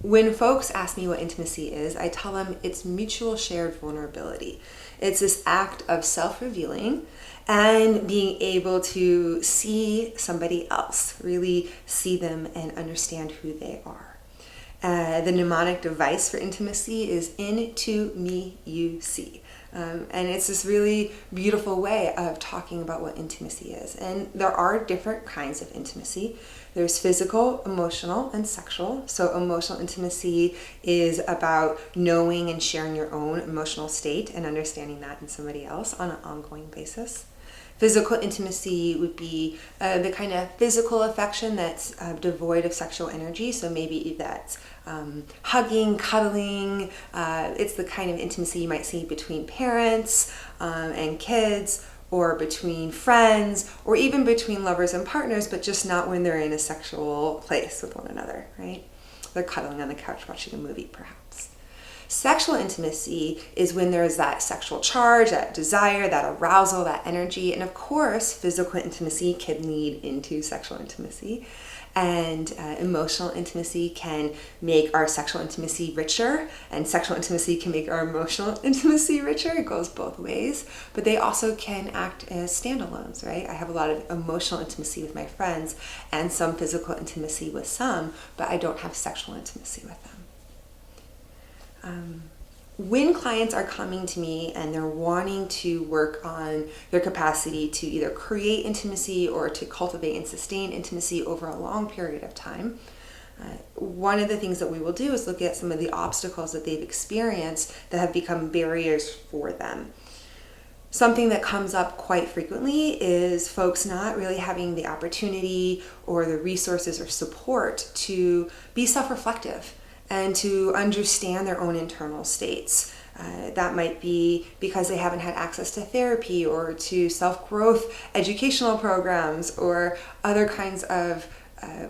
When folks ask me what intimacy is, I tell them it's mutual shared vulnerability. It's this act of self-revealing and being able to see somebody else, really see them and understand who they are. The mnemonic device for intimacy is into me, you see. And it's this really beautiful way of talking about what intimacy is. And there are different kinds of intimacy. There's physical, emotional, and sexual. So emotional intimacy is about knowing and sharing your own emotional state and understanding that in somebody else on an ongoing basis. Physical intimacy would be the kind of physical affection that's devoid of sexual energy. So maybe that's hugging, cuddling. It's the kind of intimacy you might see between parents and kids, or between friends, or even between lovers and partners, but just not when they're in a sexual place with one another, right? They're cuddling on the couch watching a movie, perhaps. Sexual intimacy is when there's that sexual charge, that desire, that arousal, that energy. And of course, physical intimacy can lead into sexual intimacy. And emotional intimacy can make our sexual intimacy richer, and sexual intimacy can make our emotional intimacy richer. It goes both ways, but they also can act as standalones, right? I have a lot of emotional intimacy with my friends and some physical intimacy with some, but I don't have sexual intimacy with them. When clients are coming to me and they're wanting to work on their capacity to either create intimacy or to cultivate and sustain intimacy over a long period of time, one of the things that we will do is look at some of the obstacles that they've experienced that have become barriers for them. Something that comes up quite frequently is folks not really having the opportunity or the resources or support to be self-reflective and to understand their own internal states. That might be because they haven't had access to therapy or to self-growth educational programs or other kinds of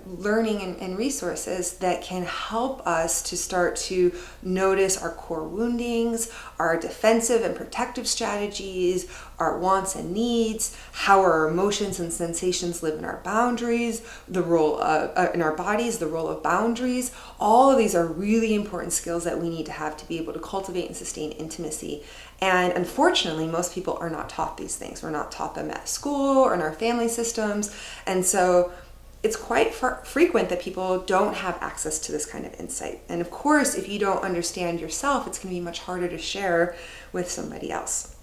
learning and resources that can help us to start to notice our core woundings, our defensive and protective strategies, our wants and needs, how our emotions and sensations live in our boundaries, the role of in our bodies, the role of boundaries. All of these are really important skills that we need to have to be able to cultivate and sustain intimacy. And unfortunately, most people are not taught these things. We're not taught them at school or in our family systems. And so it's quite frequent that people don't have access to this kind of insight. And of course, if you don't understand yourself, it's going to be much harder to share with somebody else.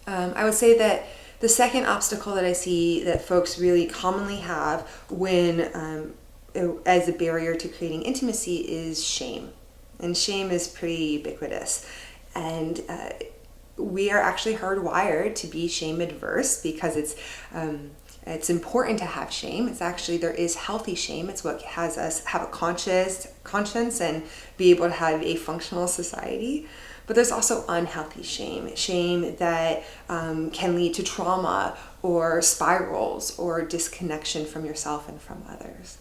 I would say that the second obstacle that I see that folks really commonly have when as a barrier to creating intimacy is shame. And shame is pretty ubiquitous. And we are actually hardwired to be shame adverse because it's important to have shame. It's actually, there is healthy shame. It's what has us have a conscience and be able to have a functional society. But there's also unhealthy shame. Shame that can lead to trauma or spirals or disconnection from yourself and from others.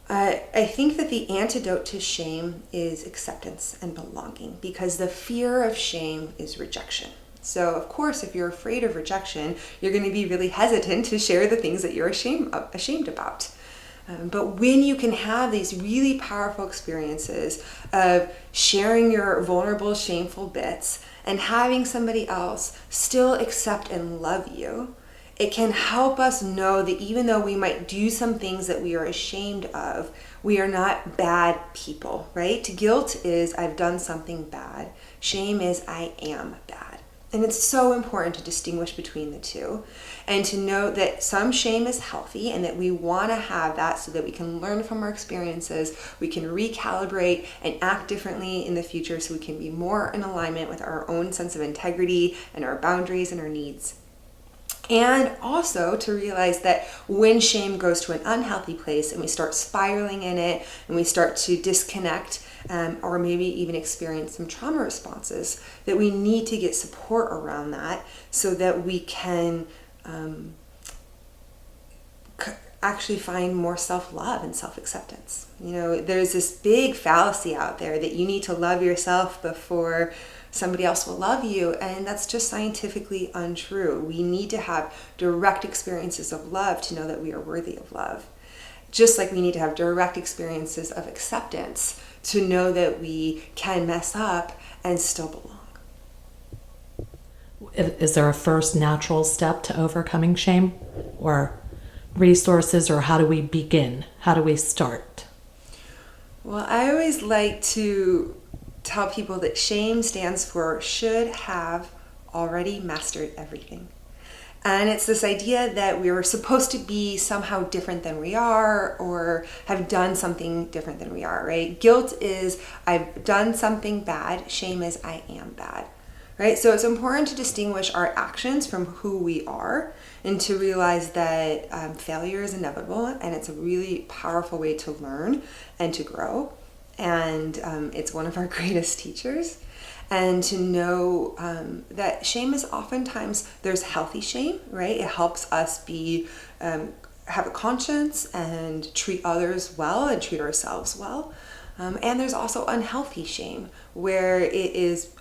I think that the antidote to shame is acceptance and belonging, because the fear of shame is rejection. So of course, if you're afraid of rejection, you're going to be really hesitant to share the things that you're ashamed about. But when you can have these really powerful experiences of sharing your vulnerable, shameful bits and having somebody else still accept and love you, it can help us know that even though we might do some things that we are ashamed of, we are not bad people, right? Guilt is I've done something bad. Shame is I am bad. And it's so important to distinguish between the two and to know that some shame is healthy and that we want to have that so that we can learn from our experiences, we can recalibrate and act differently in the future so we can be more in alignment with our own sense of integrity and our boundaries and our needs. And also to realize that when shame goes to an unhealthy place and we start spiraling in it and we start to disconnect or maybe even experience some trauma responses, that we need to get support around that so that we can actually find more self-love and self-acceptance. You know, there's this big fallacy out there that you need to love yourself before somebody else will love you, and that's just scientifically untrue. We need to have direct experiences of love to know that we are worthy of love. just like we need to have direct experiences of acceptance to know that we can mess up and still belong. Is there a first natural step to overcoming shame, or resources, or how do we begin? How do we start? Well, I always like to tell people that shame stands for should have already mastered everything. And it's this idea that we were supposed to be somehow different than we are, or have done something different than we are, right? Guilt is I've done something bad. Shame is I am bad, right? So it's important to distinguish our actions from who we are, and to realize that failure is inevitable, and it's a really powerful way to learn and to grow. And it's one of our greatest teachers. And to know that shame is oftentimes, there's healthy shame, right? It helps us have a conscience and treat others well and treat ourselves well. And there's also unhealthy shame, where it is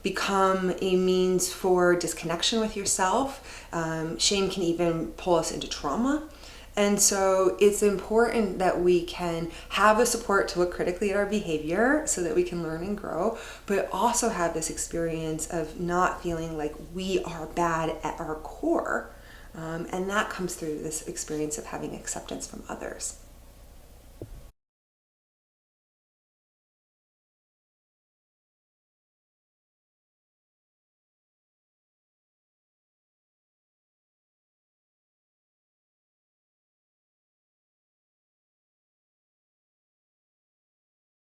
become a means for disconnection with yourself. Shame can even pull us into trauma. And so it's important that we can have the support to look critically at our behavior so that we can learn and grow, but also have this experience of not feeling like we are bad at our core. And that comes through this experience of having acceptance from others.